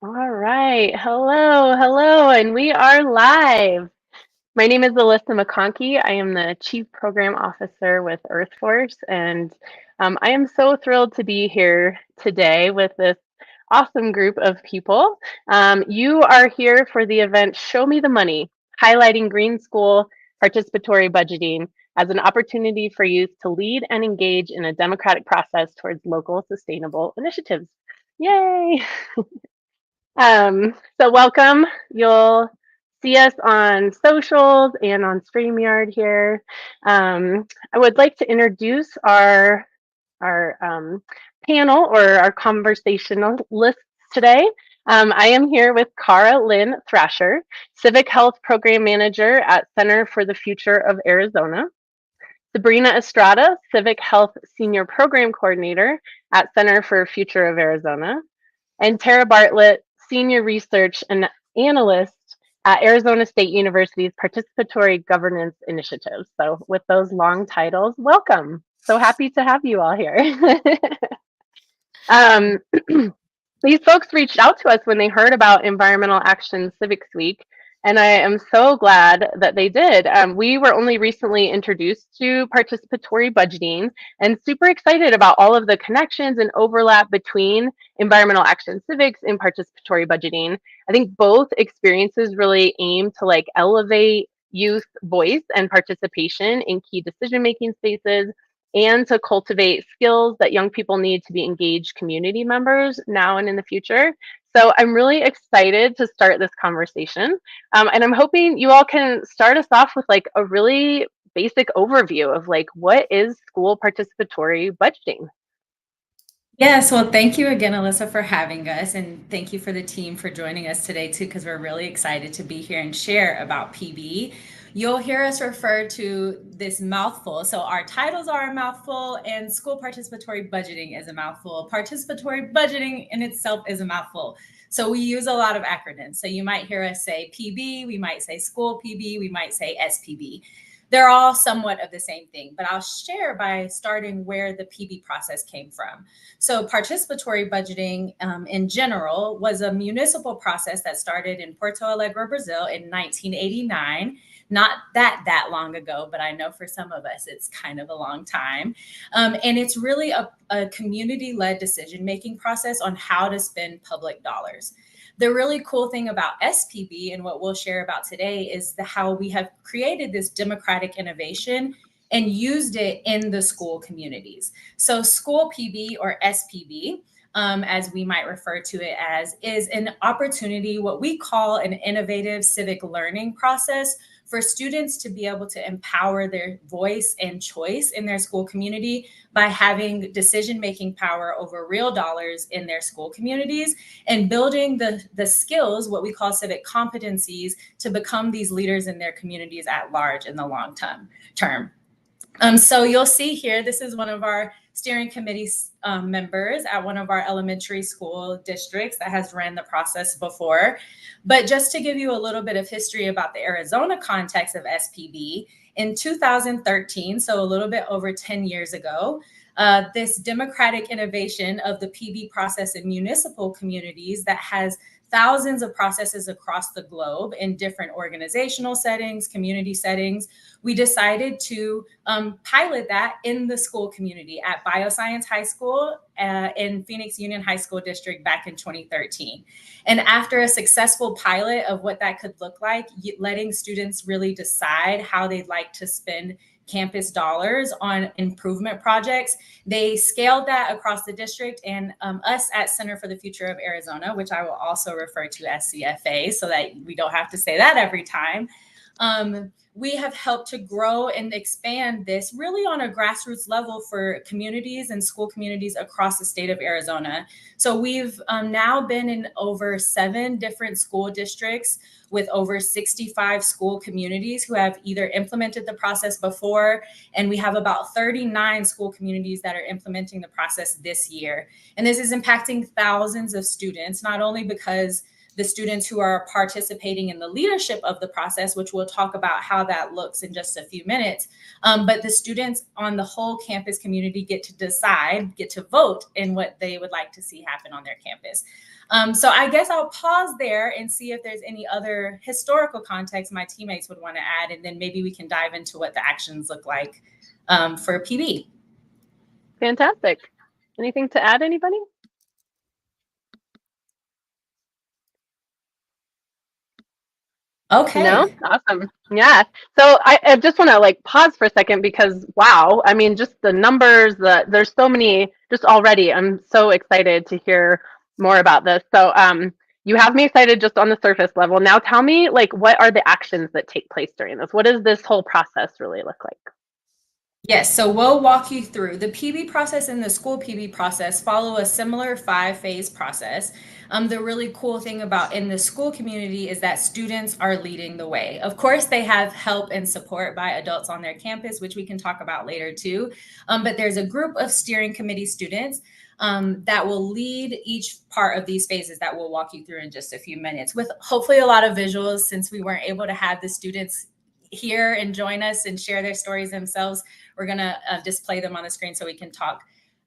All right. Hello, and we are live. My name is Alyssa McConkey. I am the Chief Program Officer with EarthForce, and I am so thrilled to be here today with this awesome group of people. You are here for the event Show Me the Money, highlighting green school participatory budgeting as an opportunity for youth to lead and engage in a democratic process towards local sustainable initiatives. Yay! So welcome. You'll see us on socials and on StreamYard here. I would like to introduce our panel or our conversationalists today. I am here with Cara Lynn Thrasher, Civic Health Program Manager at Center for the Future of Arizona. Sabrina Estrada, Civic Health Senior Program Coordinator at Center for Future of Arizona, and Tara Bartlett, Senior Research and Analyst at Arizona State University's Participatory Governance Initiative. So with those long titles, welcome. So happy to have you all here. um, these folks reached out to us when they heard about Environmental Action Civics Week, and I am so glad that they did. We were only recently introduced to participatory budgeting and super excited about all of the connections and overlap between Environmental Action Civics and participatory budgeting. I think both experiences really aim to elevate youth voice and participation in key decision-making spaces and to cultivate skills that young people need to be engaged community members now and in the future. So I'm really excited to start this conversation. And I'm hoping you all can start us off with a really basic overview of what is school participatory budgeting? Yes, well, thank you again, Alyssa, for having us. And thank you for the team for joining us today, too, because we're really excited to be here and share about PB. You'll hear us refer to this mouthful. So our titles are a mouthful, and school participatory budgeting is a mouthful. Participatory budgeting in itself is a mouthful. So we use a lot of acronyms. So you might hear us say PB, we might say school PB, we might say SPB. They're all somewhat of the same thing, but I'll share by starting where the PB process came from. So participatory budgeting in general was a municipal process that started in Porto Alegre, Brazil in 1989. Not that long ago, but I know for some of us, it's kind of a long time. And it's really a community-led decision-making process on how to spend public dollars. The really cool thing about SPB and what we'll share about today is how we have created this democratic innovation and used it in the school communities. So school PB or SPB, as we might refer to it as, is an opportunity, what we call an innovative civic learning process for students to be able to empower their voice and choice in their school community by having decision-making power over real dollars in their school communities and building the skills, what we call civic competencies, to become these leaders in their communities at large in the long term. So you'll see here, this is one of our steering committee members at one of our elementary school districts that has ran the process before. But just to give you a little bit of history about the Arizona context of SPB, in 2013, so a little bit over 10 years ago, this democratic innovation of the PB process in municipal communities that has thousands of processes across the globe in different organizational settings, community settings, we decided to pilot that in the school community at Bioscience High School in Phoenix Union High School District back in 2013. And after a successful pilot of what that could look like, letting students really decide how they'd like to spend campus dollars on improvement projects, they scaled that across the district, and us at Center for the Future of Arizona, which I will also refer to as CFA so that we don't have to say that every time, we have helped to grow and expand this really on a grassroots level for communities and school communities across the state of Arizona. So we've now been in over 7 different school districts with over 65 school communities who have either implemented the process before, and we have about 39 school communities that are implementing the process this year. And this is impacting thousands of students, not only because the students who are participating in the leadership of the process, which we'll talk about how that looks in just a few minutes. But the students on the whole campus community get to decide, get to vote in what they would like to see happen on their campus. So I guess I'll pause there and see if there's any other historical context my teammates would want to add, and then maybe we can dive into what the actions look like for PB. Fantastic. Anything to add, anybody? Okay. No? Awesome. Yeah. So I just want to like pause for a second because wow, I mean, just the numbers, there's so many just already. I'm so excited to hear more about this. So you have me excited just on the surface level. Now tell me like what are the actions that take place during this? What does this whole process really look like? Yes, so we'll walk you through the PB process and the school PB process follow a similar 5-phase process. The really cool thing about in the school community is that students are leading the way. Of course, they have help and support by adults on their campus, which we can talk about later too. But there's a group of steering committee students that will lead each part of these phases that we'll walk you through in just a few minutes, with hopefully a lot of visuals since we weren't able to have the students here and join us and share their stories themselves. We're going to display them on the screen so we can talk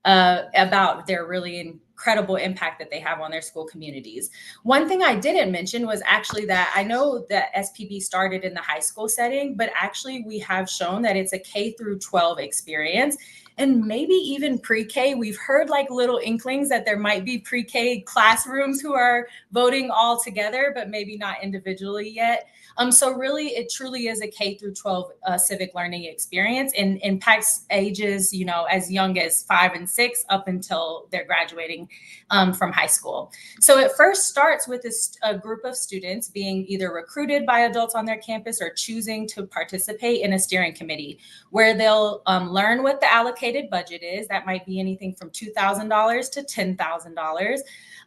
about their really incredible impact that they have on their school communities. One thing I didn't mention was actually that I know that SPB started in the high school setting, but actually we have shown that it's a K through 12 experience. And maybe even pre-K. We've heard like little inklings that there might be pre-K classrooms who are voting all together, but maybe not individually yet. So really, it truly is a K through 12 civic learning experience and impacts ages, as young as 5 and 6 up until they're graduating from high school. So it first starts with a group of students being either recruited by adults on their campus or choosing to participate in a steering committee where they'll learn what the allocated budget is. That might be anything from $2,000 to $10,000.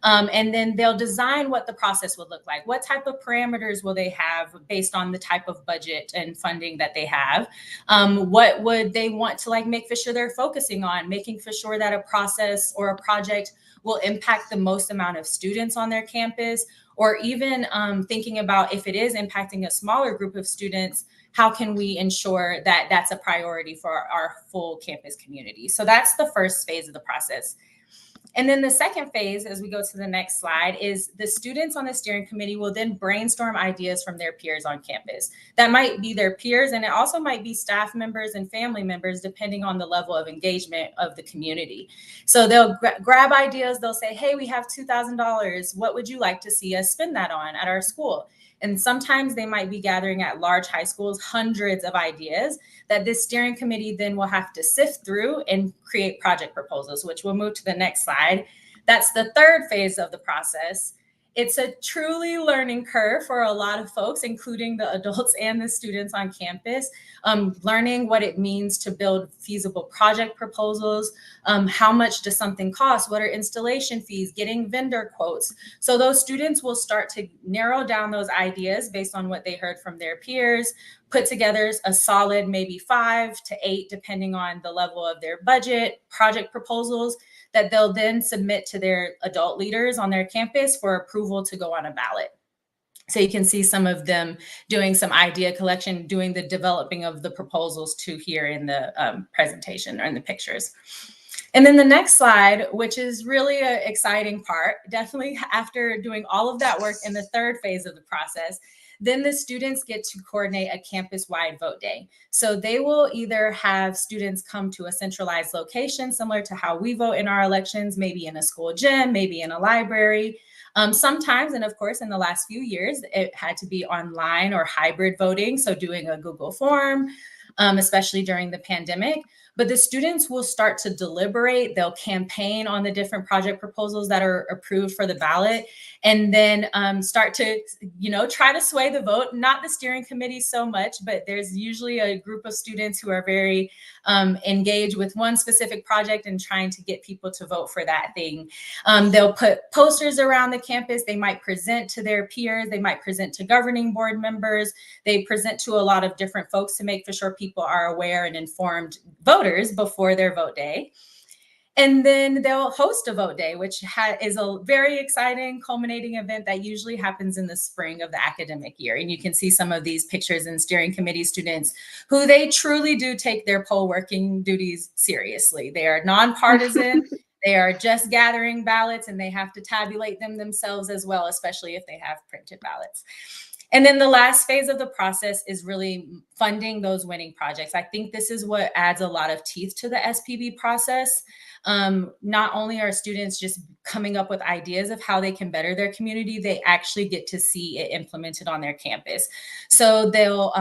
And then they'll design what the process would look like. What type of parameters will they have based on the type of budget and funding that they have? What would they want to make for sure they're focusing on, making for sure that a process or a project will impact the most amount of students on their campus, or even thinking about if it is impacting a smaller group of students, how can we ensure that that's a priority for our full campus community? So that's the first phase of the process. And then the second phase, as we go to the next slide, is the students on the steering committee will then brainstorm ideas from their peers on campus. That might be their peers, and it also might be staff members and family members, depending on the level of engagement of the community. So they'll grab ideas. They'll say, hey, we have $2,000. What would you like to see us spend that on at our school? And sometimes they might be gathering at large high schools, hundreds of ideas that this steering committee then will have to sift through and create project proposals, which we'll move to the next slide. That's the third phase of the process. It's a truly learning curve for a lot of folks, including the adults and the students on campus, learning what it means to build feasible project proposals. How much does something cost? What are installation fees? Getting vendor quotes. So those students will start to narrow down those ideas based on what they heard from their peers, put together a solid maybe 5 to 8, depending on the level of their budget, project proposals that they'll then submit to their adult leaders on their campus for approval to go on a ballot. So you can see some of them doing some idea collection, doing the developing of the proposals too here in the presentation or in the pictures. And then the next slide, which is really an exciting part, definitely after doing all of that work in the third phase of the process, then the students get to coordinate a campus-wide vote day. So they will either have students come to a centralized location, similar to how we vote in our elections, maybe in a school gym, maybe in a library. Sometimes, and of course, in the last few years, it had to be online or hybrid voting, so doing a Google form, especially during the pandemic. But the students will start to deliberate. They'll campaign on the different project proposals that are approved for the ballot, and then start to, try to sway the vote. Not the steering committee so much, but there's usually a group of students who are very engaged with one specific project and trying to get people to vote for that thing. They'll put posters around the campus. They might present to their peers. They might present to governing board members. They present to a lot of different folks to make for sure people are aware and informed voters before their vote day. And then they'll host a vote day, which is a very exciting culminating event that usually happens in the spring of the academic year. And you can see some of these pictures in steering committee students who they truly do take their poll working duties seriously. They are nonpartisan. They are just gathering ballots, and they have to tabulate them themselves as well, especially if they have printed ballots. And then the last phase of the process is really funding those winning projects. I think this is what adds a lot of teeth to the SPB process. Not only are students just coming up with ideas of how they can better their community, they actually get to see it implemented on their campus. So they'll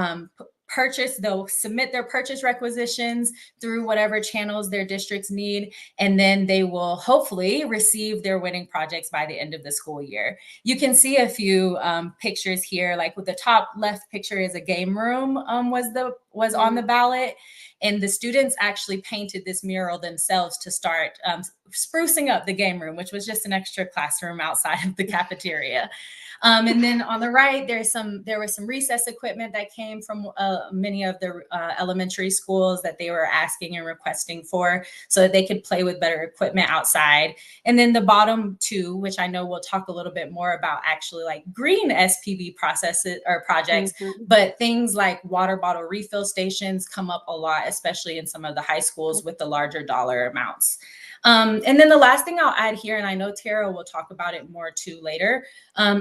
they'll submit their purchase requisitions through whatever channels their districts need, and then they will hopefully receive their winning projects by the end of the school year. You can see a few pictures here, like with the top left picture is a game room was on the ballot. And the students actually painted this mural themselves to start sprucing up the game room, which was just an extra classroom outside of the cafeteria. And then on the right, there was some recess equipment that came from many of the elementary schools that they were asking and requesting for, so that they could play with better equipment outside. And then the bottom two, which I know we'll talk a little bit more about, actually like green SPB processes or projects, but things like water bottle refill stations come up a lot, especially in some of the high schools with the larger dollar amounts. And then the last thing I'll add here, and I know Tara will talk about it more too later,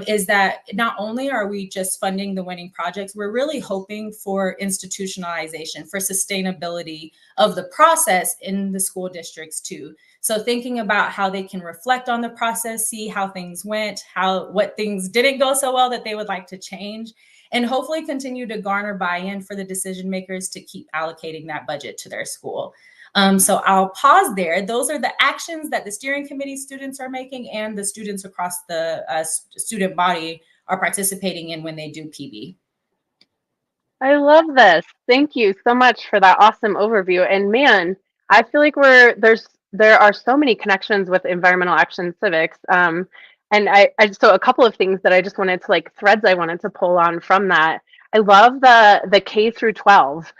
is that not only are we just funding the winning projects, we're really hoping for institutionalization, for sustainability of the process in the school districts too. So thinking about how they can reflect on the process, see how things went, what things didn't go so well that they would like to change, and hopefully continue to garner buy-in for the decision makers to keep allocating that budget to their school. So I'll pause there. Those are the actions that the steering committee students are making and the students across the student body are participating in when they do PB. I love this. Thank you so much for that awesome overview. And man, I feel like there are so many connections with environmental action civics. And so a couple of things that I just wanted to like threads I wanted to pull on from that. I love the K through 12.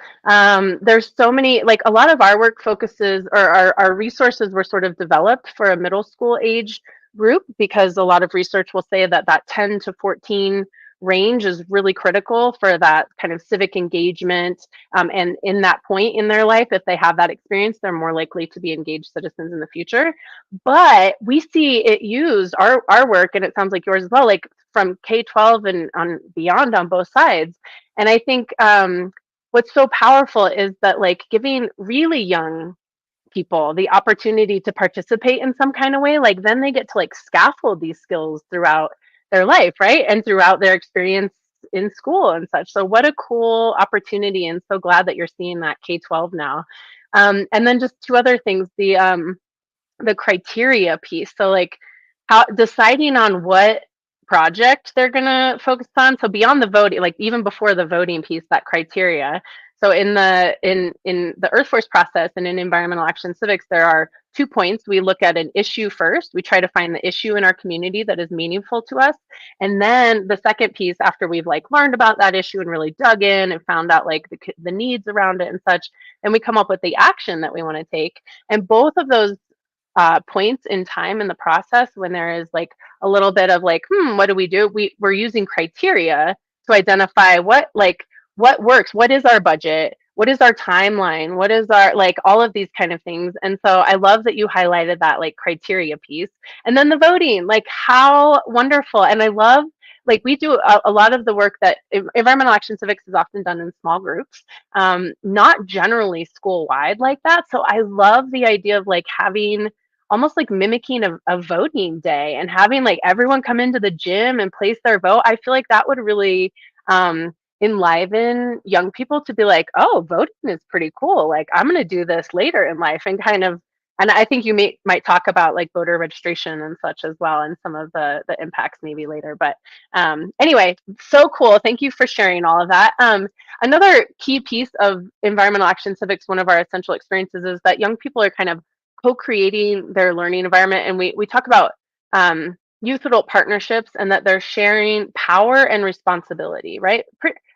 There's so many, like a lot of our work focuses, or our resources were sort of developed for a middle school age group, because a lot of research will say that that 10 to 14 range is really critical for that kind of civic engagement. And in that point in their life, if they have that experience, they're more likely to be engaged citizens in the future. But we see it used, our work, and it sounds like yours as well, like from K-12 and on beyond on both sides. And I think what's so powerful is that like giving really young people the opportunity to participate in some kind of way, like then they get to like scaffold these skills throughout their life, right? And throughout their experience in school and such. So what a cool opportunity, and so glad that you're seeing that K-12 now. And then just two other things, the criteria piece. So like how deciding on what project they're gonna focus on. So beyond the voting, like even before the voting piece, that criteria. So in the Earth Force process and in environmental action civics, there are 2 points. We look at an issue first. We try to find the issue in our community that is meaningful to us. And then the second piece, after we've like learned about that issue and really dug in and found out like the needs around it and such, and we come up with the action that we want to take. And both of those points in time in the process, when there is like a little bit of like, what do we do? We're using criteria to identify what works, what is our budget, what is our timeline, what is our like all of these kind of things. And so I love that you highlighted that like criteria piece. And then the voting, like how wonderful. And I love like we do a lot of the work that environmental action civics is often done in small groups, not generally school wide like that. So I love the idea of like having almost like mimicking a voting day and having like everyone come into the gym and place their vote. I feel like that would really enliven young people to be like, oh, voting is pretty cool. Like I'm going to do this later in life, and kind of, and I think you might talk about like voter registration and such as well, and some of the impacts maybe later. But anyway, so cool. Thank you for sharing all of that. Another key piece of environmental action civics, one of our essential experiences, is that young people are kind of co-creating their learning environment. And we talk about youth adult partnerships, and that they're sharing power and responsibility, right?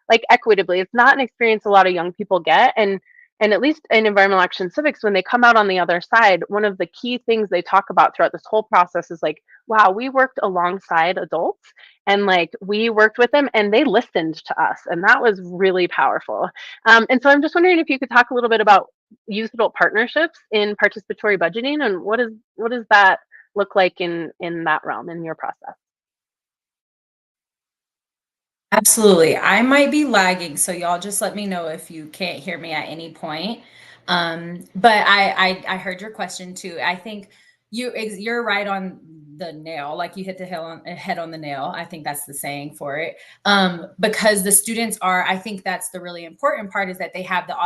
Like equitably. It's not an experience a lot of young people get. And And at least in environmental action civics, when they come out on the other side, one of the key things they talk about throughout this whole process is like, wow, we worked alongside adults and like we worked with them and they listened to us. And that was really powerful. And so I'm just wondering if you could talk a little bit about youth adult partnerships in participatory budgeting and what does that look like in that realm in your process? Absolutely. I might be lagging, so y'all just let me know if you can't hear me at any point. But I heard your question too. I think you're right on the nail. Like you hit the head on the nail. I think that's the saying for it. Because the students are, I think that's the really important part is that they have the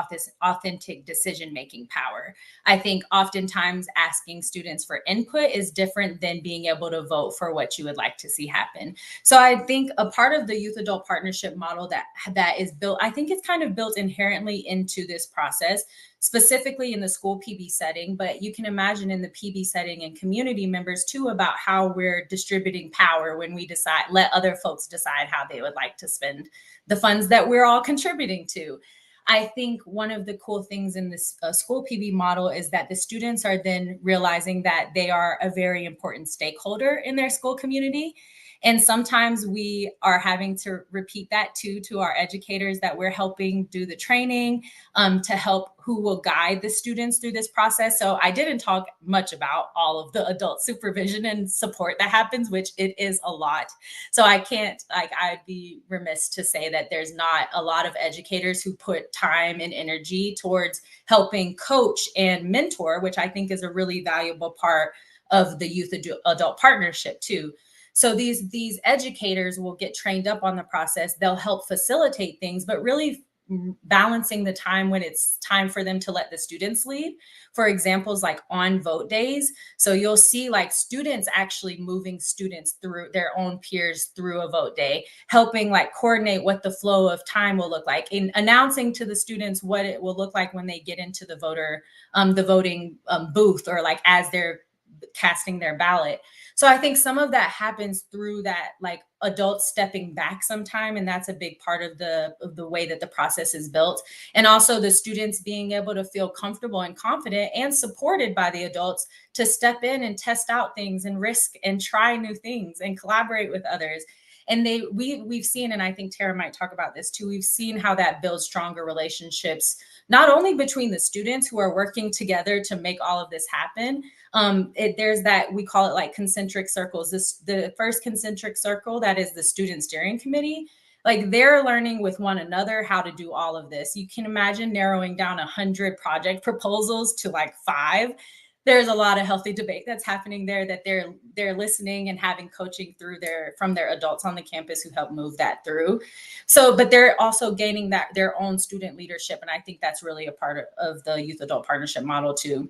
authentic decision making power. I think oftentimes asking students for input is different than being able to vote for what you would like to see happen. So I think a part of the youth adult partnership model that is built, I think it's kind of built inherently into this process, specifically in the school PB setting, but you can imagine in the PB setting and community members too about how we're distributing power when we decide, let other folks decide how they would like to spend the funds that we're all contributing to. I think one of the cool things in this school PB model is that the students are then realizing that they are a very important stakeholder in their school community. And sometimes we are having to repeat that too to our educators that we're helping do the training to help who will guide the students through this process. So I didn't talk much about all of the adult supervision and support that happens, which it is a lot. So I can't, like, I'd be remiss to say that there's not a lot of educators who put time and energy towards helping coach and mentor, which I think is a really valuable part of the youth adult partnership too. So these educators will get trained up on the process. They'll help facilitate things, but really balancing the time when it's time for them to let the students lead. For examples like on vote days. So you'll see like students actually moving students through their own peers through a vote day, helping like coordinate what the flow of time will look like, in announcing to the students what it will look like when they get into the voting booth, or like as they're casting their ballot. So I think some of that happens through that, like adults stepping back sometime. And that's a big part of the way that the process is built. And also the students being able to feel comfortable and confident and supported by the adults to step in and test out things and risk and try new things and collaborate with others. And we've seen, and I think Tara might talk about this too, we've seen how that builds stronger relationships, not only between the students who are working together to make all of this happen. There's that, we call it like concentric circles. The first concentric circle, that is the student steering committee. Like they're learning with one another how to do all of this. You can imagine narrowing down 100 project proposals to like 5. There's a lot of healthy debate that's happening there, that they're listening and having coaching through from their adults on the campus who help move that through. So, but they're also gaining that their own student leadership. And I think that's really a part of the youth adult partnership model too.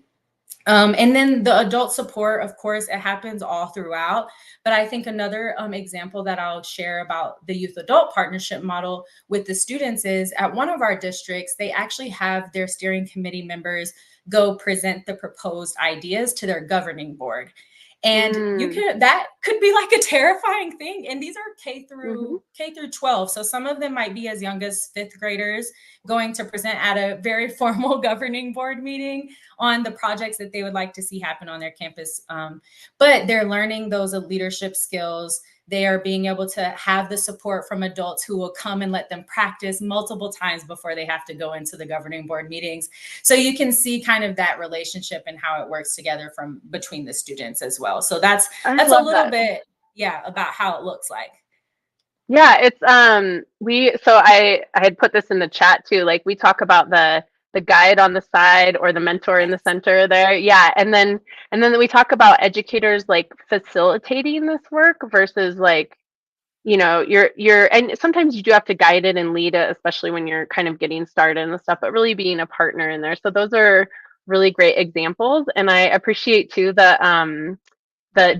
And then the adult support, of course, it happens all throughout. But I think another example that I'll share about the youth adult partnership model with the students is at one of our districts, they actually have their steering committee members go present the proposed ideas to their governing board. And that could be like a terrifying thing. And these are K through 12. So some of them might be as young as 5th graders going to present at a very formal governing board meeting on the projects that they would like to see happen on their campus. But they're learning those leadership skills. They are being able to have the support from adults who will come and let them practice multiple times before they have to go into the governing board meetings. So you can see kind of that relationship and how it works together from between the students as well. So that's a little bit, about how it looks like. Yeah, it's I had put this in the chat too. Like we talk about the guide on the side or the mentor in the center there. Yeah, and then we talk about educators like facilitating this work versus like, you're and sometimes you do have to guide it and lead it, especially when you're kind of getting started and stuff, but really being a partner in there. So those are really great examples. And I appreciate too the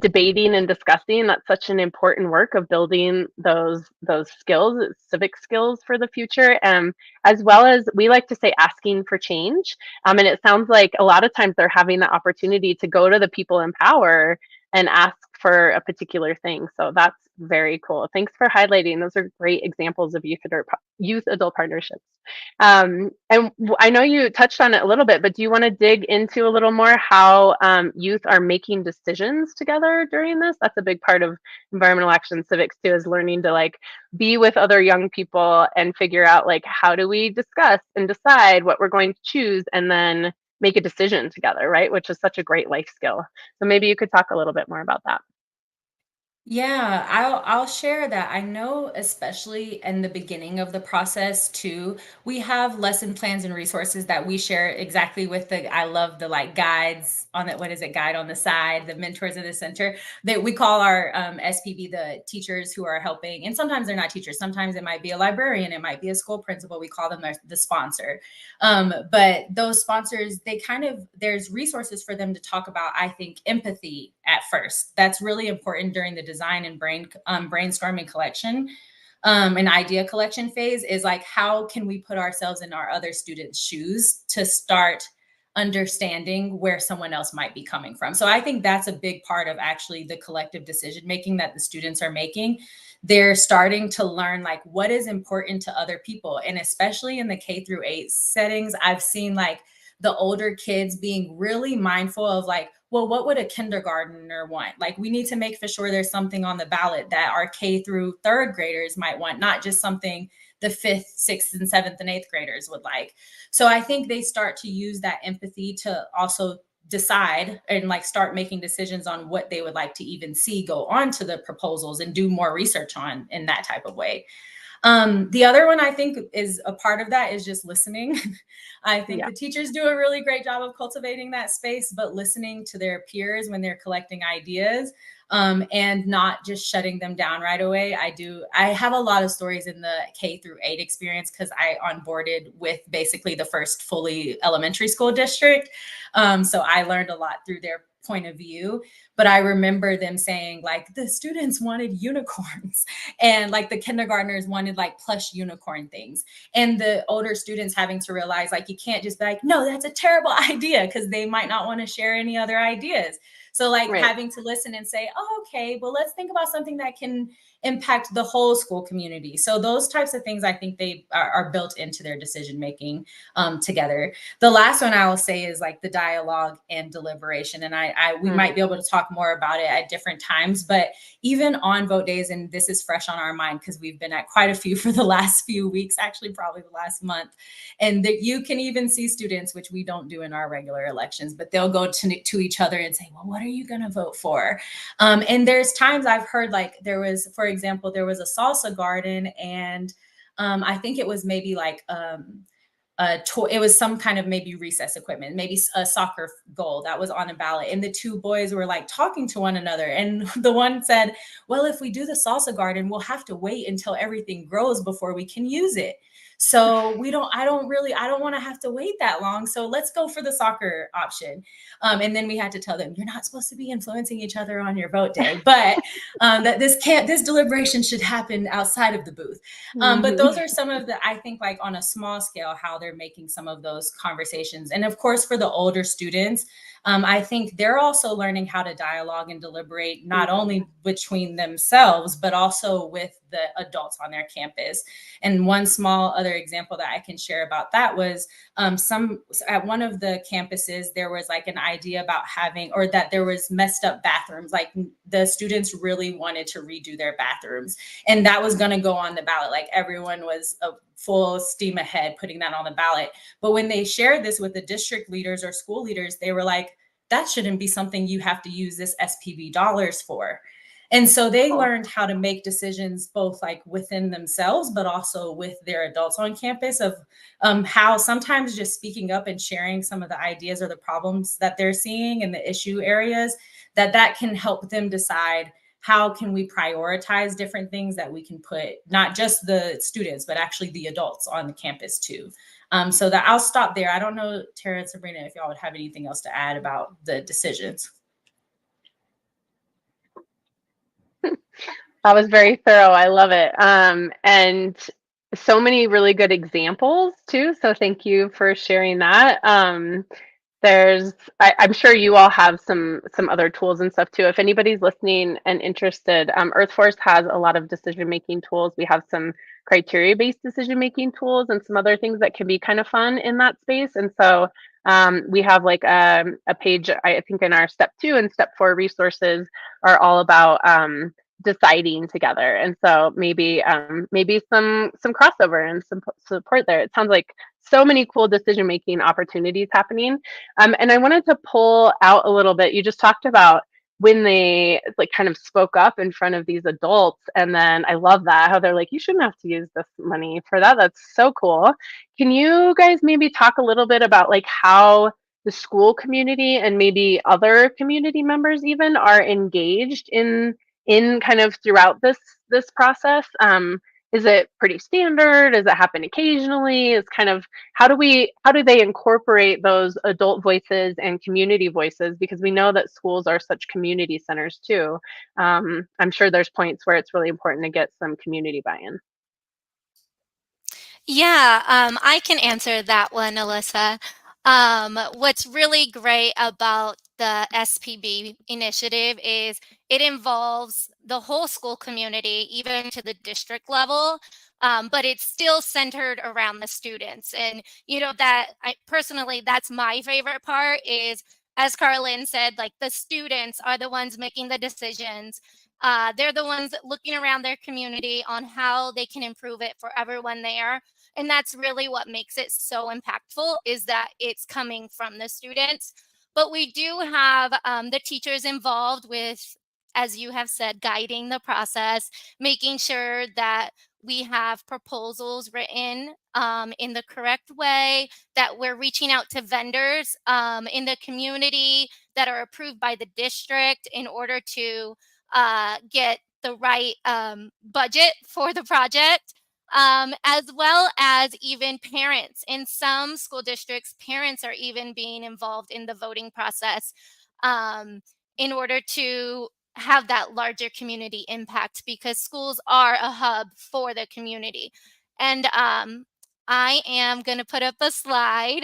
debating and discussing. That's such an important work of building those skills, civic skills for the future, as well as we like to say asking for change. And it sounds like a lot of times they're having the opportunity to go to the people in power and ask for a particular thing. So that's very cool. Thanks for highlighting. Those are great examples of youth adult partnerships. And I know you touched on it a little bit, but do you want to dig into a little more how youth are making decisions together during this? That's a big part of environmental action civics too, is learning to like be with other young people and figure out like how do we discuss and decide what we're going to choose and then make a decision together, right? Which is such a great life skill. So maybe you could talk a little bit more about that. Yeah, I'll share that. I know, especially in the beginning of the process too, we have lesson plans and resources that we share exactly with the, I love the like guides on it. What is it? Guide on the side, the mentors in the center that we call our SPB, the teachers who are helping. And sometimes they're not teachers. Sometimes it might be a librarian. It might be a school principal. We call them the sponsor. But those sponsors, they kind of, there's resources for them to talk about, I think, empathy at first. That's really important during the design and brainstorming collection and idea collection phase is like, how can we put ourselves in our other students' shoes to start understanding where someone else might be coming from. So I think that's a big part of actually the collective decision making that the students are making. They're starting to learn like what is important to other people. And especially in the K-8 settings, I've seen like the older kids being really mindful of like, well, what would a kindergartner want? Like, we need to make for sure there's something on the ballot that our K-3 graders might want, not just something the 5th, 6th, and 7th and 8th graders would like. So I think they start to use that empathy to also decide and like start making decisions on what they would like to even see go on to the proposals and do more research on in that type of way. The other one I think is a part of that is just listening. I think the teachers do a really great job of cultivating that space, but listening to their peers when they're collecting ideas and not just shutting them down right away. I have a lot of stories in the K-8 experience because I onboarded with basically the first fully elementary school district. So I learned a lot through their point of view, but I remember them saying like the students wanted unicorns and like the kindergartners wanted like plush unicorn things, and the older students having to realize like you can't just be like, no, that's a terrible idea, because they might not want to share any other ideas. So like having to listen and say, oh, okay, well, let's think about something that can impact the whole school community. So those types of things, I think they are built into their decision making together. The last one I will say is like the dialogue and deliberation. And we might be able to talk more about it at different times, but even on vote days, and this is fresh on our mind because we've been at quite a few for the last few weeks, actually probably the last month. And that you can even see students, which we don't do in our regular elections, but they'll go to each other and say, well, what are you going to vote for? And there's times I've heard like there was, for example, there was a salsa garden, and I think it was maybe like it was some kind of maybe recess equipment, maybe a soccer goal that was on a ballot. And the two boys were like talking to one another. And the one said, well, if we do the salsa garden, we'll have to wait until everything grows before we can use it. So I don't want to have to wait that long. So let's go for the soccer option. And then we had to tell them, you're not supposed to be influencing each other on your vote day, but that this deliberation should happen outside of the booth. But those are some of the, I think like on a small scale, how they're making some of those conversations. And of course, for the older students, I think they're also learning how to dialogue and deliberate, not only between themselves, but also with the adults on their campus. And one small other example that I can share about that was at one of the campuses, there was like an idea about having, or that there was messed up bathrooms. Like the students really wanted to redo their bathrooms, and that was going to go on the ballot. Like everyone was full steam ahead putting that on the ballot. But when they shared this with the district leaders or school leaders, they were like, that shouldn't be something you have to use this SPB dollars for. And so they learned how to make decisions both like within themselves, but also with their adults on campus of how sometimes just speaking up and sharing some of the ideas or the problems that they're seeing in the issue areas, that can help them decide how can we prioritize different things that we can put, not just the students, but actually the adults on the campus too. So that I'll stop there. I don't know, Tara and Sabrina, if y'all would have anything else to add about the decisions. That was very thorough. I love it. And so many really good examples too. So thank you for sharing that. I'm sure you all have some other tools and stuff too. If anybody's listening and interested, Earthforce has a lot of decision making tools. We have some criteria based decision making tools and some other things that can be kind of fun in that space. And so we have like a page, I think, in our step 2 and step 4 resources are all about deciding together. And so maybe some crossover and some support there. It sounds like so many cool decision making opportunities happening. And I wanted to pull out a little bit. You just talked about when they like kind of spoke up in front of these adults. And then I love that, how they're like, you shouldn't have to use this money for that. That's so cool. Can you guys maybe talk a little bit about like how the school community and maybe other community members even are engaged in kind of throughout this process? Is it pretty standard? Does it happen occasionally? Is kind of how do they incorporate those adult voices and community voices, because we know that schools are such community centers too. I'm sure there's points where it's really important to get some community buy-in. Yeah, I can answer that one, Alyssa. What's really great about the SPB initiative is it involves the whole school community, even to the district level, but it's still centered around the students. And that personally, that's my favorite part is, as Carlin said, like the students are the ones making the decisions. They're the ones looking around their community on how they can improve it for everyone there. And that's really what makes it so impactful, is that it's coming from the students. But we do have the teachers involved with, as you have said, guiding the process, making sure that we have proposals written in the correct way, that we're reaching out to vendors in the community that are approved by the district in order to get the right budget for the project. As well as even parents. In some school districts, parents are even being involved in the voting process um, in order to have that larger community impact, because schools are a hub for the community. And I am going to put up a slide.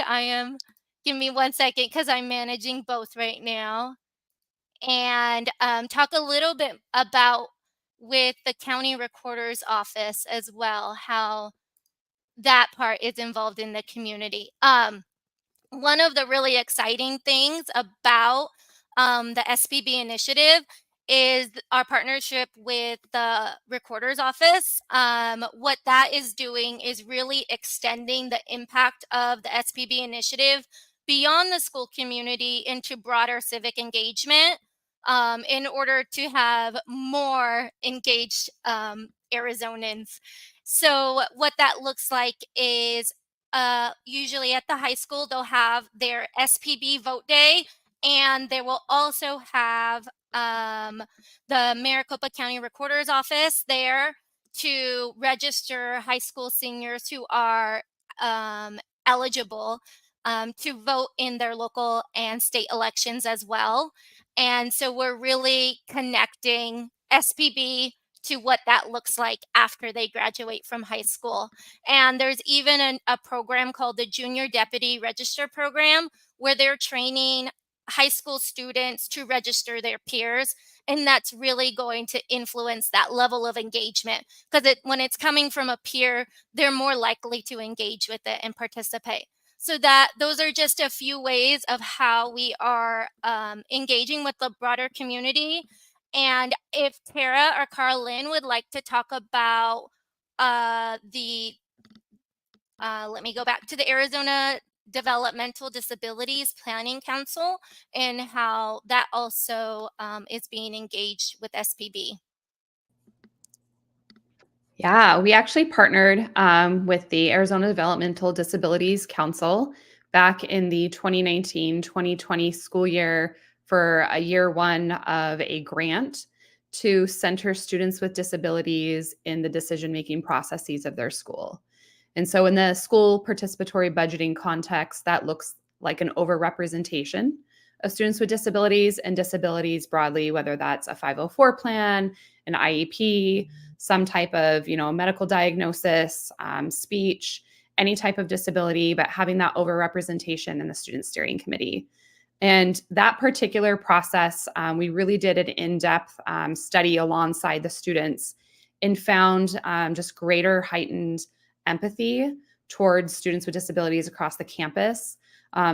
Give me 1 second because I'm managing both right now, and talk a little bit about with the county recorder's office as well, how that part is involved in the community. One of the really exciting things about the SPB initiative is our partnership with the recorder's office. What that is doing is really extending the impact of the SPB initiative beyond the school community into broader civic engagement, in order to have more engaged Arizonans. So what that looks like is usually at the high school, they'll have their SPB vote day, and they will also have the Maricopa County Recorder's Office there to register high school seniors who are eligible to vote in their local and state elections as well. And so we're really connecting SPB to what that looks like after they graduate from high school. And there's even a program called the Junior Deputy Register Program, where they're training high school students to register their peers. And that's really going to influence that level of engagement, because when it's coming from a peer, they're more likely to engage with it and participate. So those are just a few ways of how we are engaging with the broader community. And if Tara or Carlin would like to talk about let me go back to the Arizona Developmental Disabilities Planning Council and how that also is being engaged with SPB. Yeah, we actually partnered with the Arizona Developmental Disabilities Council back in the 2019-2020 school year for a year one of a grant to center students with disabilities in the decision-making processes of their school. And so in the school participatory budgeting context, that looks like an overrepresentation of students with disabilities and disabilities broadly, whether that's a 504 plan, an IEP, some type of medical diagnosis, speech. any type of disability, but having that overrepresentation in the student steering committee. And that particular process, we really did an in-depth study alongside the students and found just greater heightened empathy towards students with disabilities across the campus,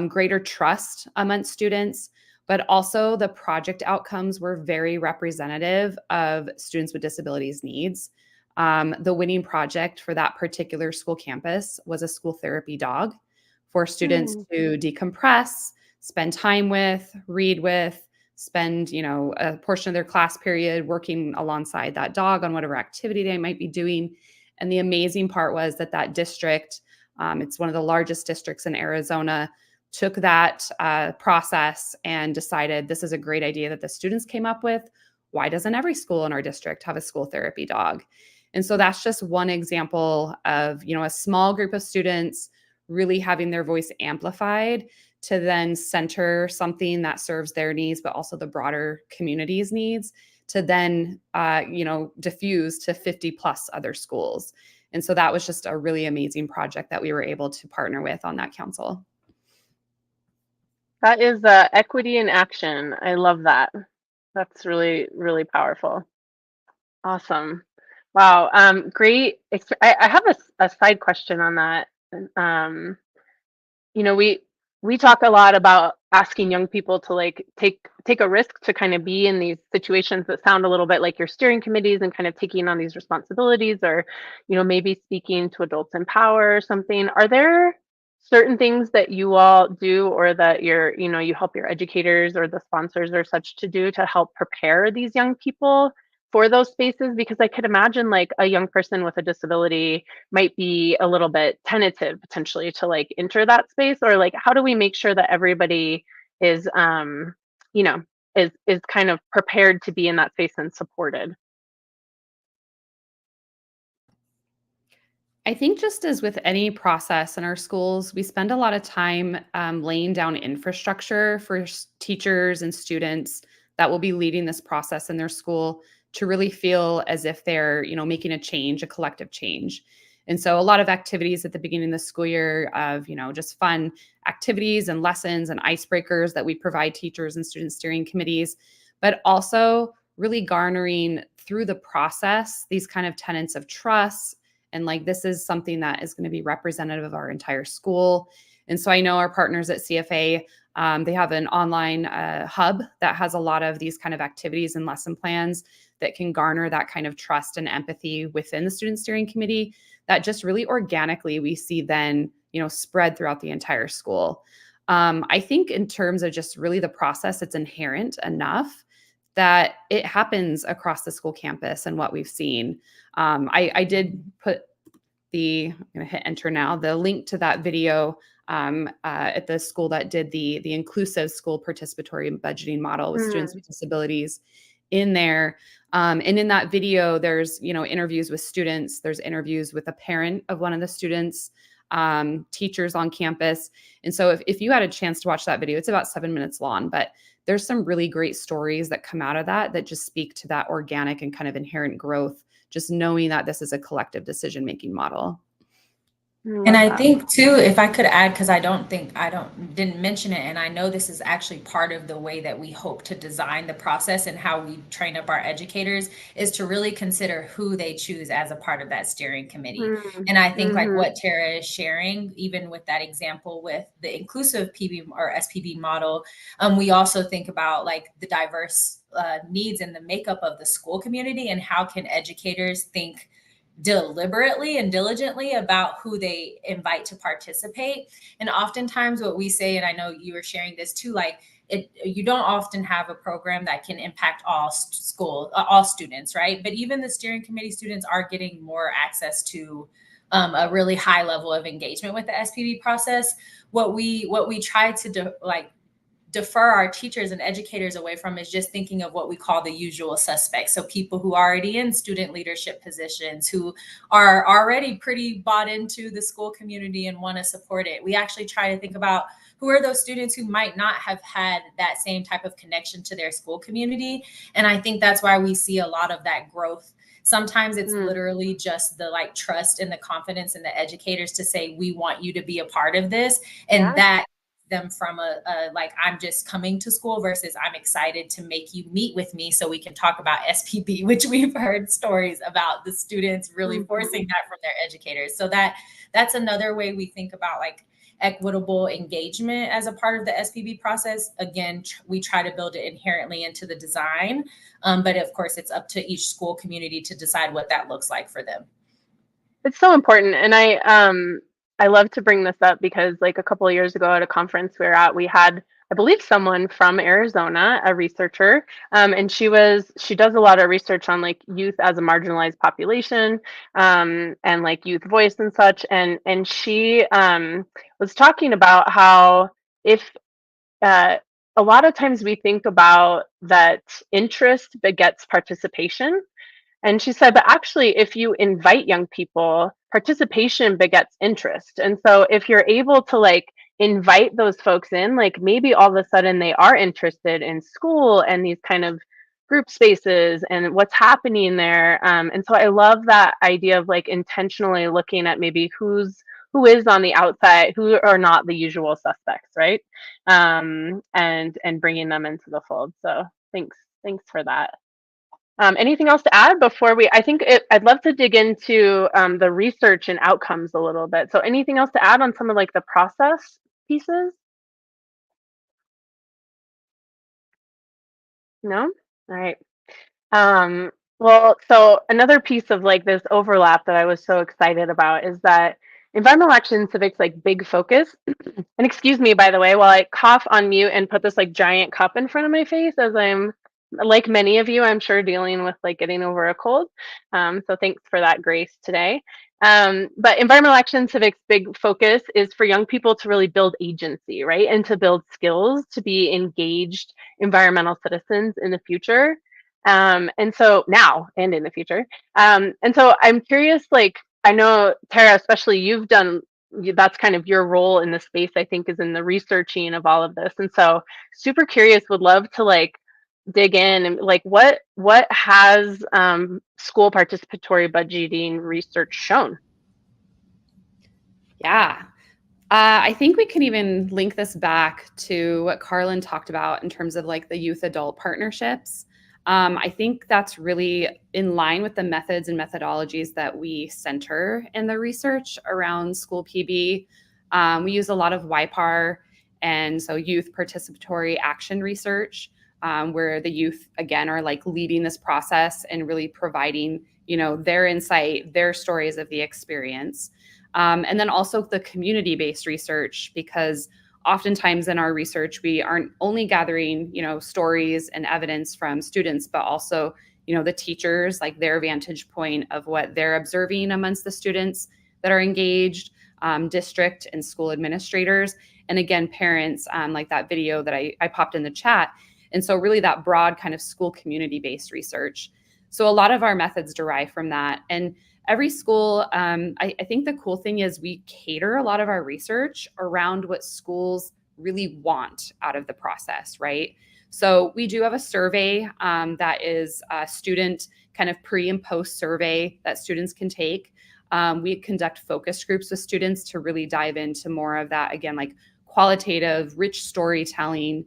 greater trust amongst students, but also the project outcomes were very representative of students with disabilities needs. The winning project for that particular school campus was a school therapy dog for students to decompress, spend time with, read with, spend, a portion of their class period working alongside that dog on whatever activity they might be doing. And the amazing part was that district, it's one of the largest districts in Arizona, took that process and decided this is a great idea that the students came up with. Why doesn't every school in our district have a school therapy dog? And so that's just one example of, a small group of students really having their voice amplified to then center something that serves their needs, but also the broader community's needs, to then, diffuse to 50 plus other schools. And so that was just a really amazing project that we were able to partner with on that council. That is equity in action. I love that. That's really, really powerful. Awesome. Wow. Great. I have a side question on that. We talk a lot about asking young people to like take a risk to kind of be in these situations that sound a little bit like your steering committees and kind of taking on these responsibilities, or maybe speaking to adults in power or something. Are there certain things that you all do, or that you help your educators or the sponsors or such to do to help prepare these young people for those spaces? Because I could imagine like a young person with a disability might be a little bit tentative potentially to like enter that space, or like how do we make sure that everybody is is kind of prepared to be in that space and supported? I think just as with any process in our schools, we spend a lot of time laying down infrastructure for teachers and students that will be leading this process in their school to really feel as if they're, making a change, a collective change. And so a lot of activities at the beginning of the school year of, just fun activities and lessons and icebreakers that we provide teachers and student steering committees, but also really garnering through the process these kind of tenets of trust. And like, this is something that is going to be representative of our entire school. And so I know our partners at CFA, they have an online hub that has a lot of these kind of activities and lesson plans that can garner that kind of trust and empathy within the student steering committee that just really organically we see then, spread throughout the entire school. I think in terms of just really the process, it's inherent enough that it happens across the school campus and what we've seen. I did put I'm going to hit enter now, the link to that video at the school that did the inclusive school participatory budgeting model with students with disabilities in there. And in that video, there's, interviews with students, there's interviews with a parent of one of the students, teachers on campus. And so if you had a chance to watch that video, it's about 7 minutes long, but there's some really great stories that come out of that just speak to that organic and kind of inherent growth, just knowing that this is a collective decision-making model. And I think too, if I could add, because didn't mention it, and I know this is actually part of the way that we hope to design the process and how we train up our educators, is to really consider who they choose as a part of that steering committee. And I think like what Tara is sharing, even with that example with the inclusive PB or SPB model, we also think about like the diverse needs and the makeup of the school community, and how can educators think deliberately and diligently about who they invite to participate. And oftentimes what we say, and I know you were sharing this too, like you don't often have a program that can impact all students, right? But even the steering committee students are getting more access to a really high level of engagement with the SPB process. What we try to defer our teachers and educators away from is just thinking of what we call the usual suspects. So people who are already in student leadership positions, who are already pretty bought into the school community and want to support it. We actually try to think about who are those students who might not have had that same type of connection to their school community. And I think that's why we see a lot of that growth. Sometimes it's literally just the like trust and the confidence in the educators to say, we want you to be a part of this. And that them from a like, I'm just coming to school versus I'm excited to make you meet with me so we can talk about SPB, which we've heard stories about the students really forcing that from their educators. So that's another way we think about like equitable engagement as a part of the SPB process. Again, we try to build it inherently into the design, but of course it's up to each school community to decide what that looks like for them. It's so important. And I love to bring this up because like a couple of years ago at a conference we were at, we had, I believe, someone from Arizona, a researcher, and she does a lot of research on like youth as a marginalized population, and like youth voice and such. And she was talking about how if a lot of times we think about that interest begets participation. And she said, but actually, if you invite young people, participation begets interest. And so if you're able to like invite those folks in, like maybe all of a sudden they are interested in school and these kind of group spaces and what's happening there. And so I love that idea of like intentionally looking at maybe who is on the outside, who are not the usual suspects, right? And bringing them into the fold. So thanks for that. Anything else to add before I'd love to dig into the research and outcomes a little bit. So anything else to add on some of like the process pieces? No? All right. Well, so another piece of like this overlap that I was so excited about is that environmental action civics like big focus. And excuse me, by the way, while I cough on mute and put this like giant cup in front of my face as I'm, like many of you, I'm sure, dealing with like getting over a cold. So thanks for that grace today. But environmental action civics big focus is for young people to really build agency, right? And to build skills to be engaged environmental citizens in the future. And so now and in the future. And so I'm curious, like, I know, Tara, especially that's kind of your role in the space, I think, is in the researching of all of this. And so super curious, would love to like dig in and like what has school participatory budgeting research shown? Yeah. I think we can even link this back to what Carlin talked about in terms of like the youth adult partnerships. I think that's really in line with the methods and methodologies that we center in the research around school PB. We use a lot of YPAR, and so youth participatory action research, where the youth, again, are like leading this process and really providing, their insight, their stories of the experience. And then also the community-based research, because oftentimes in our research, we aren't only gathering, stories and evidence from students, but also, the teachers, like their vantage point of what they're observing amongst the students that are engaged, district and school administrators, and again, parents, like that video that I popped in the chat. And so really that broad kind of school community-based research. So a lot of our methods derive from that. And every school, I think the cool thing is we cater a lot of our research around what schools really want out of the process, right? So we do have a survey that is a student kind of pre and post survey that students can take. We conduct focus groups with students to really dive into more of that, again, like qualitative, rich storytelling,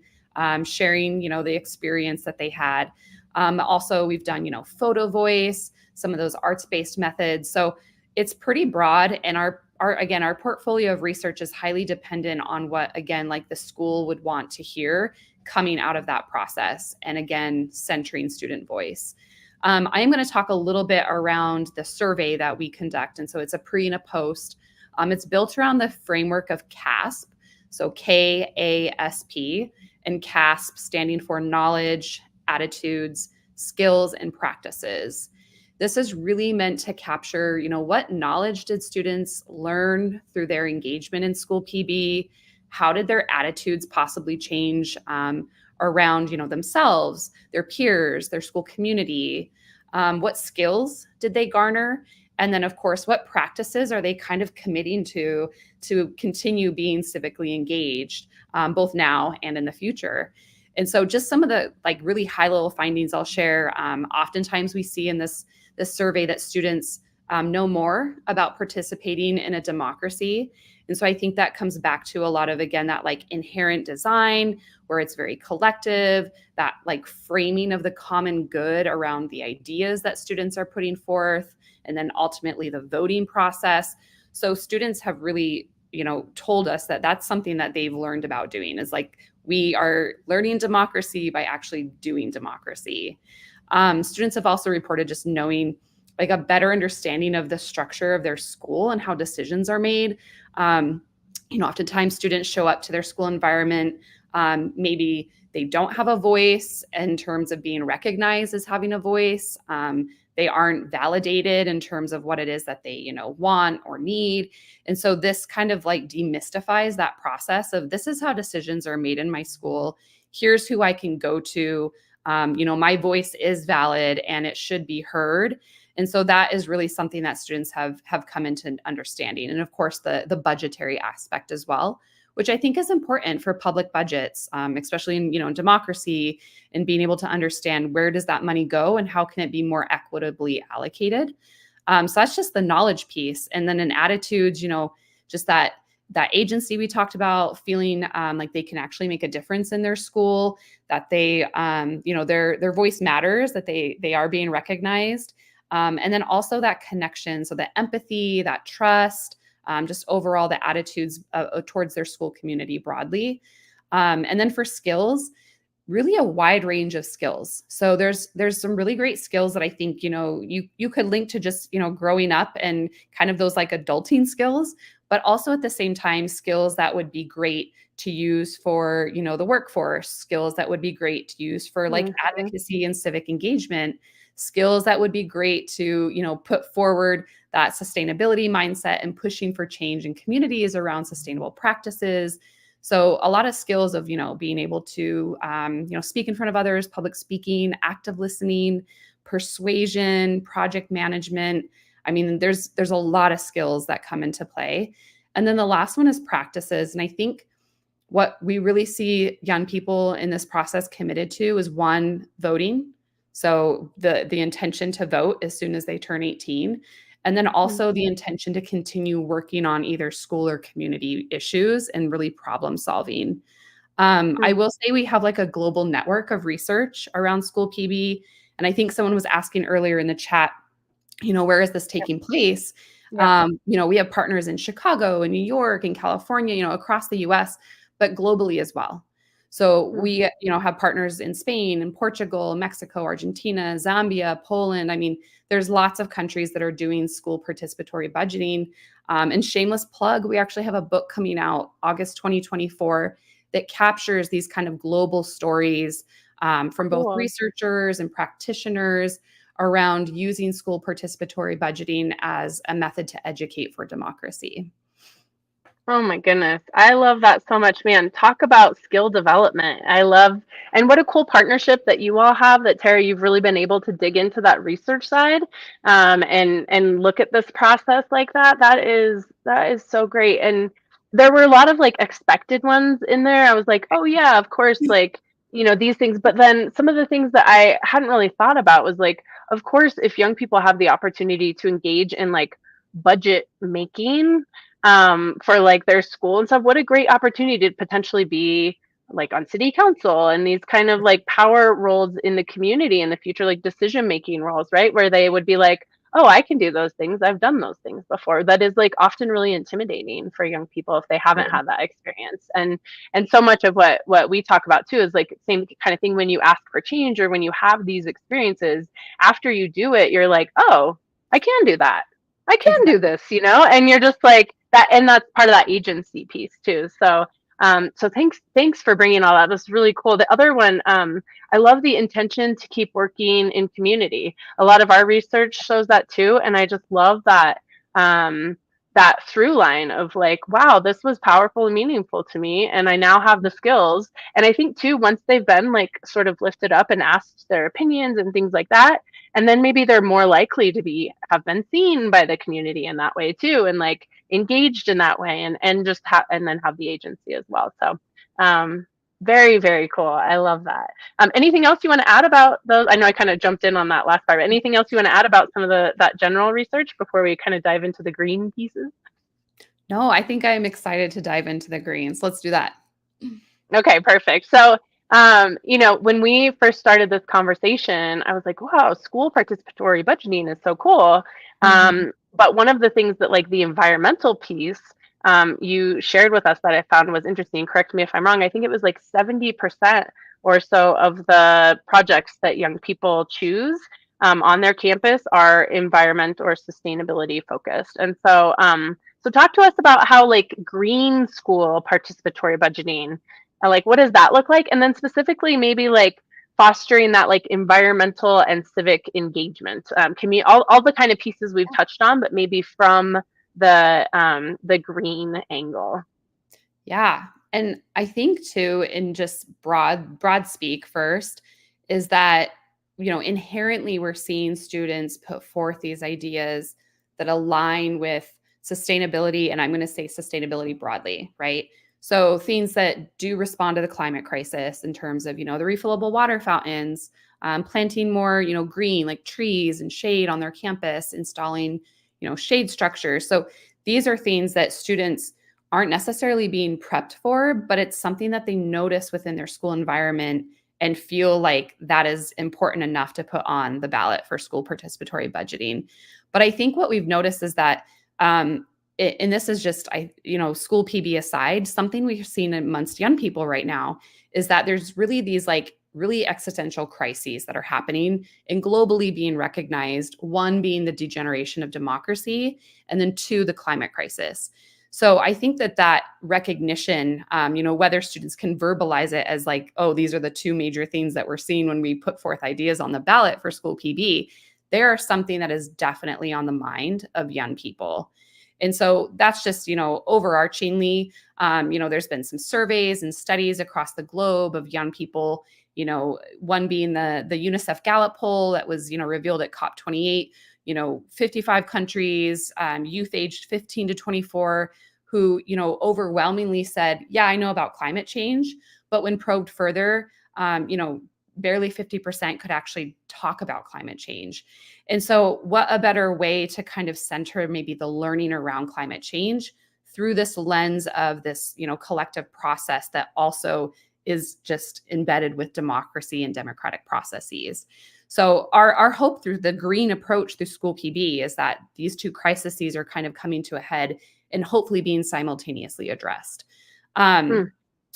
sharing, the experience that they had. Also, we've done, photo voice, some of those arts-based methods. So it's pretty broad. And our portfolio of research is highly dependent on what, again, like the school would want to hear coming out of that process. And again, centering student voice. I am going to talk a little bit around the survey that we conduct. And so it's a pre and a post. It's built around the framework of CASP. So KASP, and CASP standing for knowledge, attitudes, skills, and practices. This is really meant to capture, what knowledge did students learn through their engagement in school PB? How did their attitudes possibly change around, themselves, their peers, their school community? What skills did they garner? And then, of course, what practices are they kind of committing to continue being civically engaged, both now and in the future? And so just some of the like really high level findings I'll share. Oftentimes we see in this survey that students know more about participating in a democracy. And so I think that comes back to a lot of, again, that like inherent design where it's very collective, that like framing of the common good around the ideas that students are putting forth, and then ultimately the voting process. So students have really, told us that that's something that they've learned about doing, is like we are learning democracy by actually doing democracy. Students have also reported just knowing like a better understanding of the structure of their school and how decisions are made. Oftentimes students show up to their school environment. Maybe they don't have a voice in terms of being recognized as having a voice. They aren't validated in terms of what it is that they, want or need. And so this kind of like demystifies that process of this is how decisions are made in my school. Here's who I can go to. My voice is valid and it should be heard. And so that is really something that students have come into understanding. And of course, the budgetary aspect as well, which I think is important for public budgets, especially in democracy, and being able to understand where does that money go and how can it be more equitably allocated. So that's just the knowledge piece. And then in attitudes, just that agency we talked about, feeling like they can actually make a difference in their school, that they, their voice matters, that they are being recognized. And then also that connection, so the empathy, that trust, just overall the attitudes towards their school community broadly. And then for skills, really a wide range of skills. So there's some really great skills that I think, you could link to just, growing up and kind of those like adulting skills, but also at the same time, skills that would be great to use for, the workforce, skills that would be great to use for like advocacy and civic engagement, skills that would be great to, put forward that sustainability mindset and pushing for change in communities around sustainable practices. So a lot of skills of, being able to, speak in front of others, public speaking, active listening, persuasion, project management. I mean, there's a lot of skills that come into play. And then the last one is practices. And I think what we really see young people in this process committed to is one, voting. So the intention to vote as soon as they turn 18. And then also the intention to continue working on either school or community issues and really problem solving. I will say we have like a global network of research around school PB. And I think someone was asking earlier in the chat, where is this taking place? Yeah. We have partners in Chicago and New York and California, across the US, but globally as well. So we, have partners in Spain and Portugal, Mexico, Argentina, Zambia, Poland. I mean, there's lots of countries that are doing school participatory budgeting. And shameless plug, we actually have a book coming out August 2024 that captures these kind of global stories from both researchers and practitioners around using school participatory budgeting as a method to educate for democracy. Oh my goodness. I love that so much, man. Talk about skill development. And what a cool partnership that you all have, that Tara, you've really been able to dig into that research side, and look at this process like that. That is so great. And there were a lot of like expected ones in there. I was like, oh yeah, of course, like, these things. But then some of the things that I hadn't really thought about was like, of course, if young people have the opportunity to engage in like budget making, for like their school and stuff, what a great opportunity to potentially be like on city council and these kind of like power roles in the community in the future, like decision making roles, right? Where they would be like, oh, I can do those things. I've done those things before. That is like often really intimidating for young people if they haven't had that experience. And so much of what we talk about too is like same kind of thing when you ask for change or when you have these experiences, after you do it, you're like, oh, I can do that. I can do this, and you're just like that. And that's part of that agency piece too. So, so thanks for bringing all that. That's really cool. The other one, I love the intention to keep working in community. A lot of our research shows that too. And I just love that, that through line of like, wow, this was powerful and meaningful to me. And I now have the skills. And I think too, once they've been like sort of lifted up and asked their opinions and things like that, And then maybe they're more likely to have been seen by the community in that way too, and like engaged in that way, and just and then have the agency as well. So very, very cool. I love that. Anything else you want to add about those? I know I kind of jumped in on that last part, but anything else you want to add about some of that general research before we kind of dive into the green pieces? No, I think I'm excited to dive into the greens. Let's do that. Okay, perfect. So, when we first started this conversation, I was like, wow, school participatory budgeting is so cool. But one of the things that, like, the environmental piece you shared with us that I found was interesting, correct me if I'm wrong, I think it was like 70% or so of the projects that young people choose on their campus are environment or sustainability focused. And so talk to us about how, like, green school participatory budgeting, like, what does that look like? And then specifically maybe like fostering that like environmental and civic engagement, all the kind of pieces we've touched on, but maybe from the green angle. Yeah. And I think too, in just broad speak first, is that, inherently we're seeing students put forth these ideas that align with sustainability. And I'm going to say sustainability broadly, right? So things that do respond to the climate crisis in terms of, the refillable water fountains, planting more, green, like trees and shade on their campus, installing, shade structures. So these are things that students aren't necessarily being prepped for, but it's something that they notice within their school environment and feel like that is important enough to put on the ballot for school participatory budgeting. But I think what we've noticed is that, and this is just, school PB aside, something we've seen amongst young people right now is that there's really these like really existential crises that are happening and globally being recognized. One being the degeneration of democracy, and then two, the climate crisis. So I think that recognition, whether students can verbalize it as like, oh, these are the two major things that we're seeing when we put forth ideas on the ballot for school PB, they are something that is definitely on the mind of young people. And so that's just, overarchingly, there's been some surveys and studies across the globe of young people, one being the UNICEF Gallup poll that was, revealed at COP28, 55 countries, youth aged 15 to 24, who, overwhelmingly said, yeah, I know about climate change. But when probed further, barely 50% could actually talk about climate change. And so what a better way to kind of center maybe the learning around climate change through this lens of this, collective process that also is just embedded with democracy and democratic processes. So our hope through the green approach through school PB is that these two crises are kind of coming to a head and hopefully being simultaneously addressed.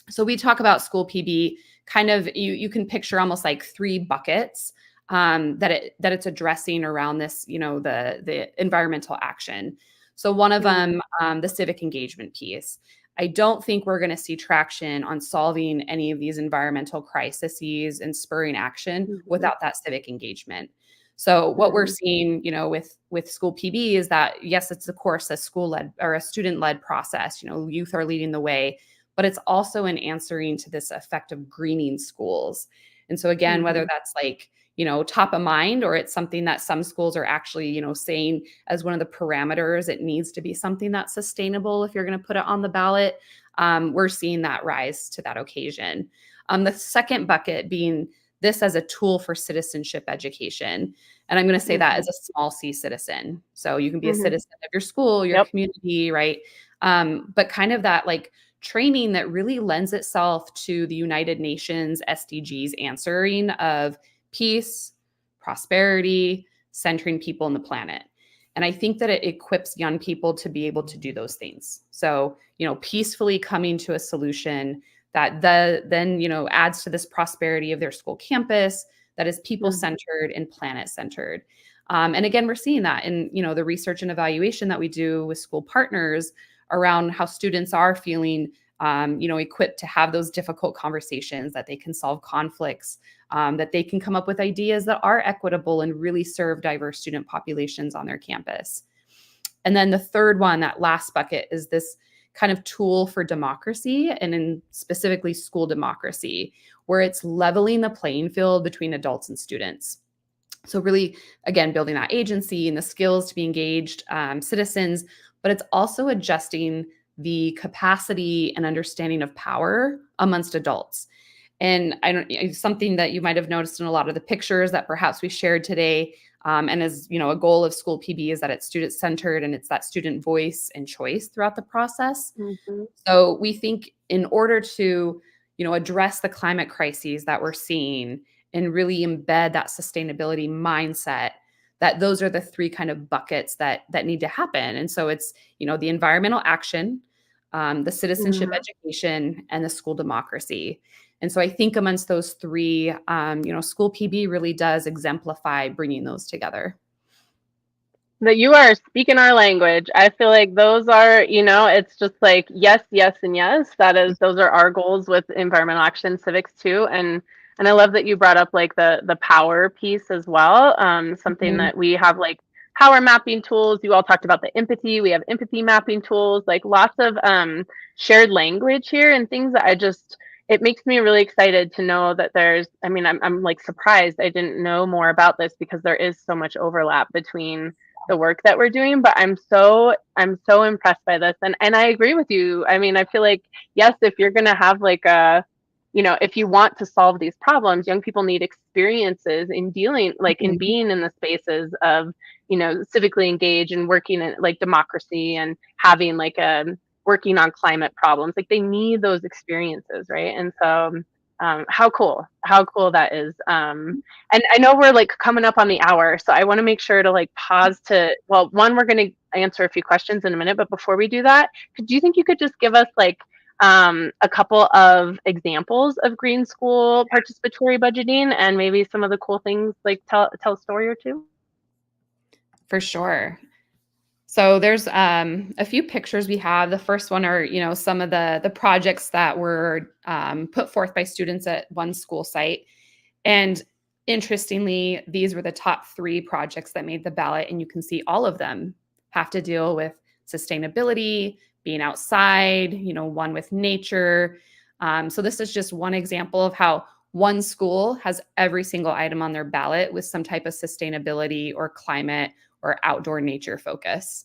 So we talk about school PB kind of, you can picture almost like three buckets that it's addressing around this, the environmental action. So one of them, the civic engagement piece. I don't think we're going to see traction on solving any of these environmental crises and spurring action without that civic engagement. So what we're seeing, with school PB is that, yes, it's of course a school-led or a student-led process, youth are leading the way, but it's also an answering to this effect of greening schools. And so again, whether that's like, top of mind, or it's something that some schools are actually, saying as one of the parameters, it needs to be something that's sustainable if you're going to put it on the ballot. We're seeing that rise to that occasion. The second bucket being this as a tool for citizenship education. And I'm going to say that as a small C citizen. So you can be a citizen of your school, your community, right? But kind of that like training that really lends itself to the United Nations SDGs answering of peace, prosperity, centering people and the planet. And I think that it equips young people to be able to do those things. So, peacefully coming to a solution that then, adds to this prosperity of their school campus that is people-centered and planet-centered. And again, we're seeing that in, the research and evaluation that we do with school partners around how students are feeling, equipped to have those difficult conversations, that they can solve conflicts, that they can come up with ideas that are equitable and really serve diverse student populations on their campus. And then the third one, that last bucket, is this kind of tool for democracy, and in specifically school democracy, where it's leveling the playing field between adults and students. So really, again, building that agency and the skills to be engaged citizens, but it's also adjusting the capacity and understanding of power amongst adults. And I don't, it's something that you might have noticed in a lot of the pictures that perhaps we shared today. And as you know, a goal of School PB is that it's student centered and it's that student voice and choice throughout the process. Mm-hmm. So we think in order to, address the climate crises that we're seeing and really embed that sustainability mindset, that those are the three kind of buckets that need to happen. And so it's, the environmental action, the citizenship education, and the school democracy. And so I think amongst those three, School PB really does exemplify bringing those together. That you are speaking our language. I feel like those are, it's just like yes, yes, and yes. Those are our goals with Environmental Action Civics too. And I love that you brought up like the power piece as well. Something that we have like power mapping tools. You all talked about the empathy. We have empathy mapping tools, like lots of shared language here and things that it makes me really excited to know that I'm like surprised I didn't know more about this because there is so much overlap between the work that we're doing, but I'm so impressed by this. And I agree with you. I mean, I feel like, yes, if you're going to have like if you want to solve these problems, young people need experiences in dealing, like in being in the spaces of, civically engaged and working in like democracy and having like working on climate problems. Like they need those experiences, right? And so how cool that is. And I know we're like coming up on the hour, so I want to make sure to like pause one, we're going to answer a few questions in a minute, but before we do that, do you think you could just give us like a couple of examples of green school participatory budgeting and maybe some of the cool things, like tell a story or two? For sure. So there's a few pictures we have. The first one are, some of the projects that were put forth by students at one school site. And interestingly, these were the top 3 projects that made the ballot. And you can see all of them have to deal with sustainability, being outside, one with nature. So this is just one example of how one school has every single item on their ballot with some type of sustainability or climate or outdoor nature focus.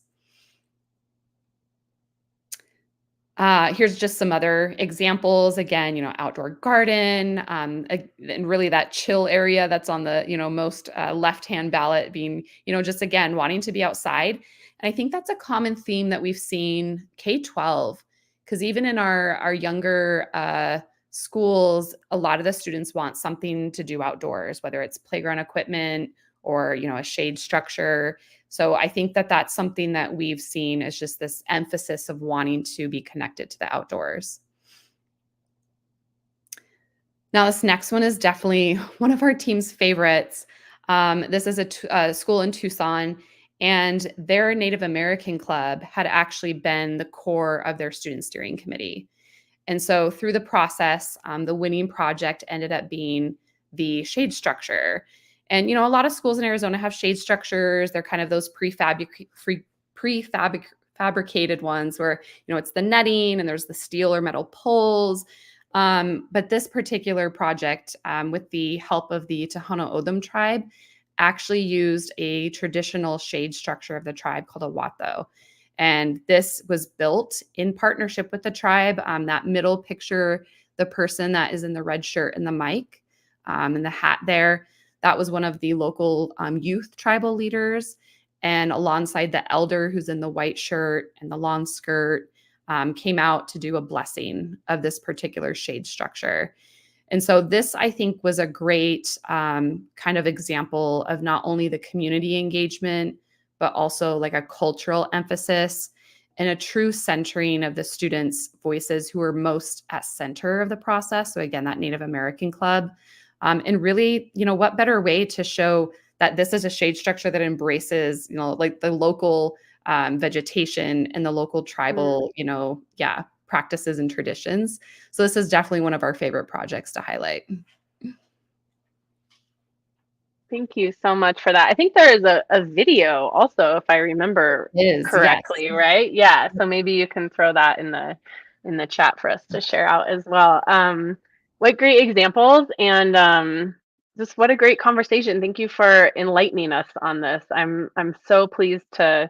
Here's just some other examples. Again, outdoor garden, and really that chill area that's on the, most left-hand ballot being, just again, wanting to be outside. And I think that's a common theme that we've seen K-12, because even in our younger schools, a lot of the students want something to do outdoors, whether it's playground equipment or, a shade structure. So I think that that's something that we've seen is just this emphasis of wanting to be connected to the outdoors. Now, this next one is definitely one of our team's favorites. This is a school in Tucson, and their Native American club had actually been the core of their student steering committee. And so through the process, the winning project ended up being the shade structure. And, a lot of schools in Arizona have shade structures. They're kind of those prefabricated ones where, it's the netting and there's the steel or metal poles. But this particular project, with the help of the Tohono O'odham tribe, actually used a traditional shade structure of the tribe called a watho. And this was built in partnership with the tribe. That middle picture, the person that is in the red shirt and the mic and the hat there, that was one of the local youth tribal leaders. And alongside the elder who's in the white shirt and the long skirt came out to do a blessing of this particular shade structure. And so this, I think, was a great kind of example of not only the community engagement, but also like a cultural emphasis and a true centering of the students' voices who are most at center of the process. So again, that Native American club. And really, what better way to show that this is a shade structure that embraces, like the local vegetation and the local tribal, practices and traditions. So this is definitely one of our favorite projects to highlight. Thank you so much for that. I think there is a video also, if I remember correctly, yes. Right? Yeah. So maybe you can throw that in the chat for us to share out as well. What great examples. And just what a great conversation. Thank you for enlightening us on this. I'm so pleased to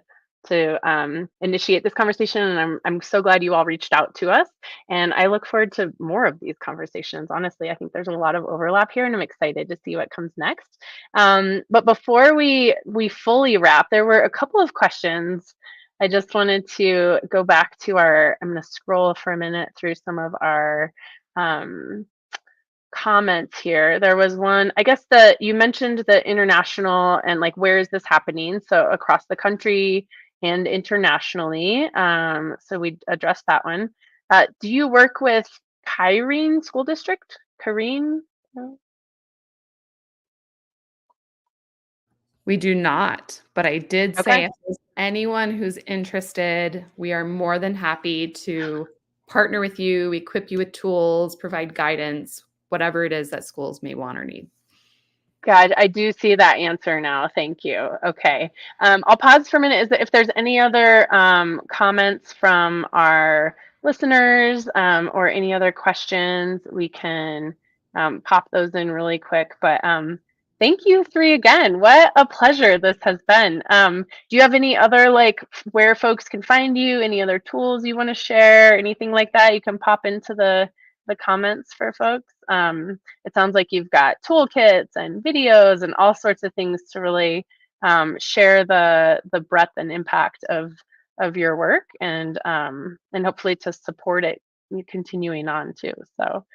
initiate this conversation, and I'm so glad you all reached out to us. And I look forward to more of these conversations. Honestly, I think there's a lot of overlap here, and I'm excited to see what comes next. But before we fully wrap, there were a couple of questions. I just wanted to go back to our. I'm going to scroll for a minute through some of our comments here. There was one, I guess that you mentioned the international and like where is this happening? So across the country and internationally. So we addressed that one. Do you work with Kyrene School District? Kyrene? No? We do not, but I did say Okay. if there's anyone who's interested, we are more than happy to partner with you, equip you with tools, provide guidance, whatever it is that schools may want or need. God, I do see that answer now. Thank you. Okay. I'll pause for a minute. Is that if there's any other comments from our listeners or any other questions, we can pop those in really quick. But thank you three again. What a pleasure this has been. Do you have any other like where folks can find you? Any other tools you want to share? Anything like that? You can pop into the comments for folks. It sounds like you've got toolkits and videos and all sorts of things to really share the breadth and impact of your work and hopefully to support it continuing on too. So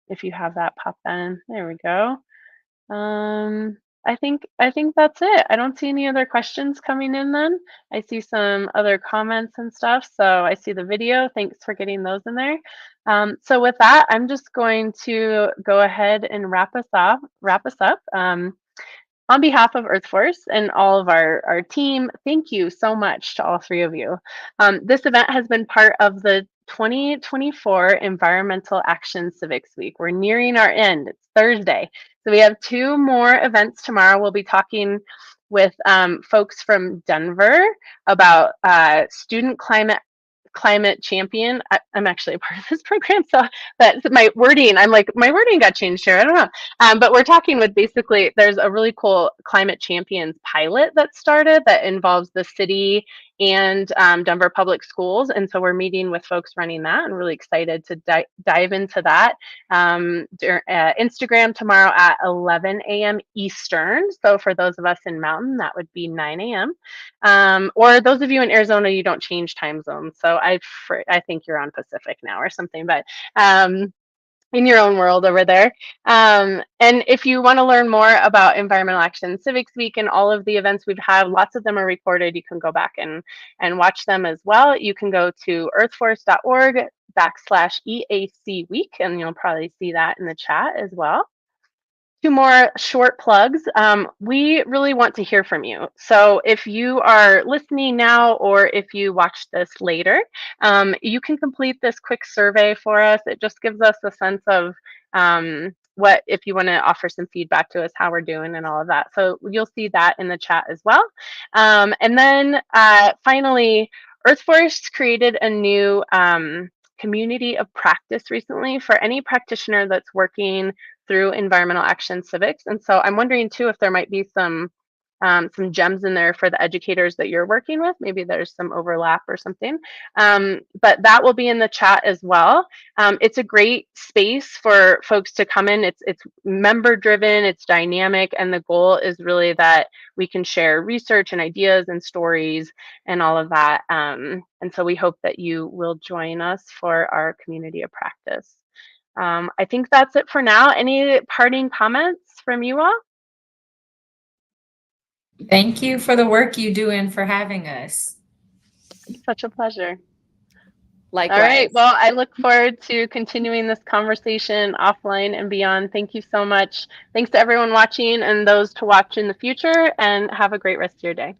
if you have that pop in, there we go. I think that's it. I don't see any other questions coming in then. I see some other comments and stuff. So I see the video. Thanks for getting those in there. So with that, I'm just going to go ahead and wrap us up. On behalf of EarthForce and all of our team, thank you so much to all three of you. This event has been part of the 2024 Environmental Action Civics Week. We're nearing our end. It's Thursday. So we have 2 more events tomorrow. We'll be talking with folks from Denver about student climate champion. I'm actually a part of this program, so that's my wording. I'm like, my wording got changed here. I don't know. But we're talking with basically, there's a really cool climate champions pilot that started that involves the city and Denver Public Schools. And so we're meeting with folks running that and really excited to dive into that. Instagram tomorrow at 11 a.m. Eastern. So for those of us in Mountain, that would be 9 a.m. Or those of you in Arizona, you don't change time zones. So I think you're on Pacific now or something, but in your own world over there. And if you want to learn more about Environmental Action Civics Week and all of the events we've had, lots of them are recorded. You can go back and watch them as well. You can go to earthforce.org/EAC week, and you'll probably see that in the chat as well. 2 more short plugs. We really want to hear from you. So if you are listening now or if you watch this later, you can complete this quick survey for us. It just gives us a sense of what, if you want to offer some feedback to us, how we're doing and all of that. So you'll see that in the chat as well. And then finally, EarthForce created a new community of practice recently for any practitioner that's working through Environmental Action Civics. And so I'm wondering too if there might be some gems in there for the educators that you're working with. Maybe there's some overlap or something. But that will be in the chat as well. It's a great space for folks to come in. It's member driven, it's dynamic, and the goal is really that we can share research and ideas and stories and all of that. And so we hope that you will join us for our community of practice. I think that's it for now. Any parting comments from you all? Thank you for the work you do and for having us. It's such a pleasure. Likewise. All right. Well, I look forward to continuing this conversation offline and beyond. Thank you so much. Thanks to everyone watching and those to watch in the future, and have a great rest of your day.